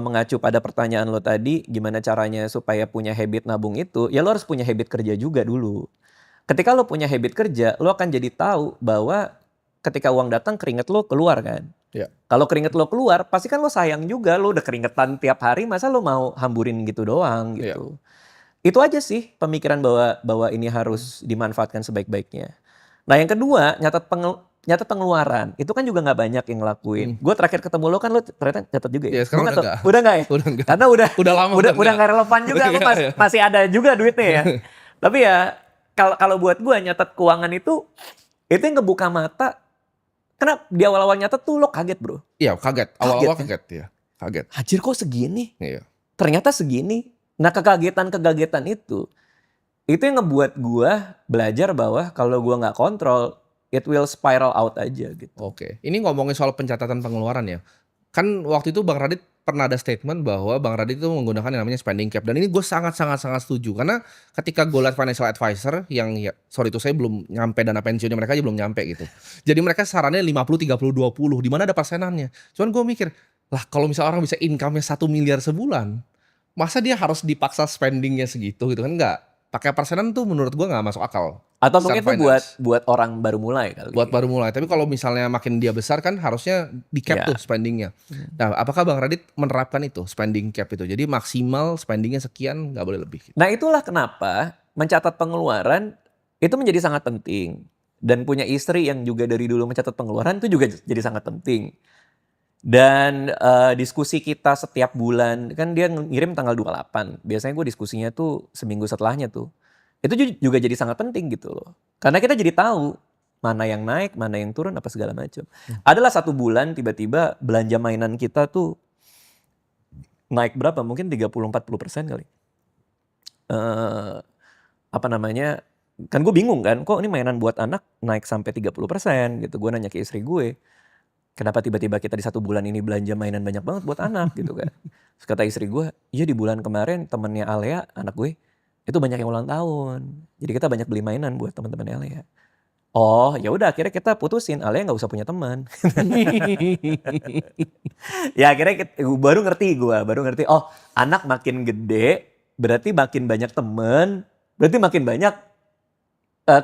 mengacu pada pertanyaan lo tadi, gimana caranya supaya punya habit nabung itu, ya lo harus punya habit kerja juga dulu. Ketika lo punya habit kerja, lo akan jadi tahu bahwa ketika uang datang keringet lo keluar kan. Ya. Kalau keringet lo keluar, pasti kan lo sayang juga, lo udah keringetan tiap hari, masa lo mau hamburin gitu doang Iya. gitu. Itu aja sih pemikiran bahwa ini harus dimanfaatkan sebaik-baiknya. Nah yang kedua, nyatet pengeluaran. Itu kan juga nggak banyak yang ngelakuin. Gue terakhir ketemu lo kan lo ternyata nyatet juga ya? Ya sekarang Gua udah nggak tahu. enggak. Udah nggak ya? Udah enggak. Karena Udah lama udah udah nggak relevan juga. Lo Iya. masih ada juga duitnya ya. Tapi ya kalau buat gue nyatet keuangan itu yang ngebuka mata. Karena di awal-awal nyatet tuh lo kaget bro. Iya kaget. Awal-awal Kaget, kaget ya. Kaget. Anjir kok segini? Iya. Ternyata segini. Nah kekagetan itu yang ngebuat gua belajar bahwa kalau gua nggak kontrol, it will spiral out aja gitu. Oke. Ini ngomongin soal pencatatan pengeluaran ya. Kan waktu itu Bang Radit pernah ada statement bahwa Bang Radit itu menggunakan yang namanya spending cap. Dan ini gue sangat setuju. Karena ketika gue lihat financial advisor yang ya, sorry itu saya belum nyampe dana pensiunnya mereka aja belum nyampe gitu. Jadi mereka sarannya 50, 30, 20. Di mana ada persenannya. Cuman gue mikir, lah kalau misalnya orang bisa income-nya 1 miliar sebulan, masa dia harus dipaksa spendingnya segitu gitu kan? Enggak. Pakai persenan tuh menurut gue nggak masuk akal. Atau Secara mungkin itu finance. buat orang baru mulai kali. Buat baru mulai. Tapi kalau misalnya makin dia besar kan harusnya di cap Ya. tuh spendingnya. Nah, apakah Bang Radit menerapkan itu spending cap itu? Jadi maksimal spendingnya sekian, nggak boleh lebih. Nah itulah kenapa mencatat pengeluaran itu menjadi sangat penting. Dan punya istri yang juga dari dulu mencatat pengeluaran itu juga jadi sangat penting. Dan diskusi kita setiap bulan, kan dia ngirim tanggal 28. Biasanya gue diskusinya tuh seminggu setelahnya tuh. Itu juga jadi sangat penting gitu loh. Karena kita jadi tahu mana yang naik, mana yang turun, apa segala macam. Adalah satu bulan tiba-tiba belanja mainan kita tuh naik berapa? Mungkin 30-40% kali. Apa namanya, kan gue bingung kan, kok ini mainan buat anak naik sampai 30% gitu. Gue nanya ke istri gue, kenapa tiba-tiba kita di satu bulan ini belanja mainan banyak banget buat anak gitu kan. Terus kata istri gue, iya di bulan kemarin temennya Alea, anak gue, itu banyak yang ulang tahun. Jadi kita banyak beli mainan buat teman-teman Alea. Oh ya udah akhirnya kita putusin, Alea nggak usah punya teman. Ya akhirnya baru ngerti, oh anak makin gede, berarti makin banyak temen, berarti makin banyak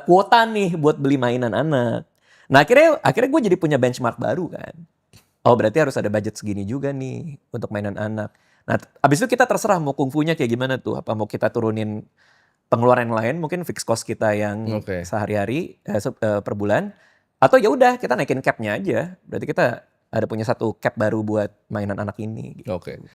kuota nih buat beli mainan anak. Nah akhirnya gue jadi punya benchmark baru kan. Oh berarti harus ada budget segini juga nih untuk mainan anak. Nah abis itu kita terserah mau kungfunya kayak gimana tuh. Apa mau kita turunin pengeluaran yang lain, mungkin fixed cost kita yang sehari-hari per bulan. Atau ya udah kita naikin capnya aja. Berarti kita ada punya satu cap baru buat mainan anak ini. Gitu. Oke.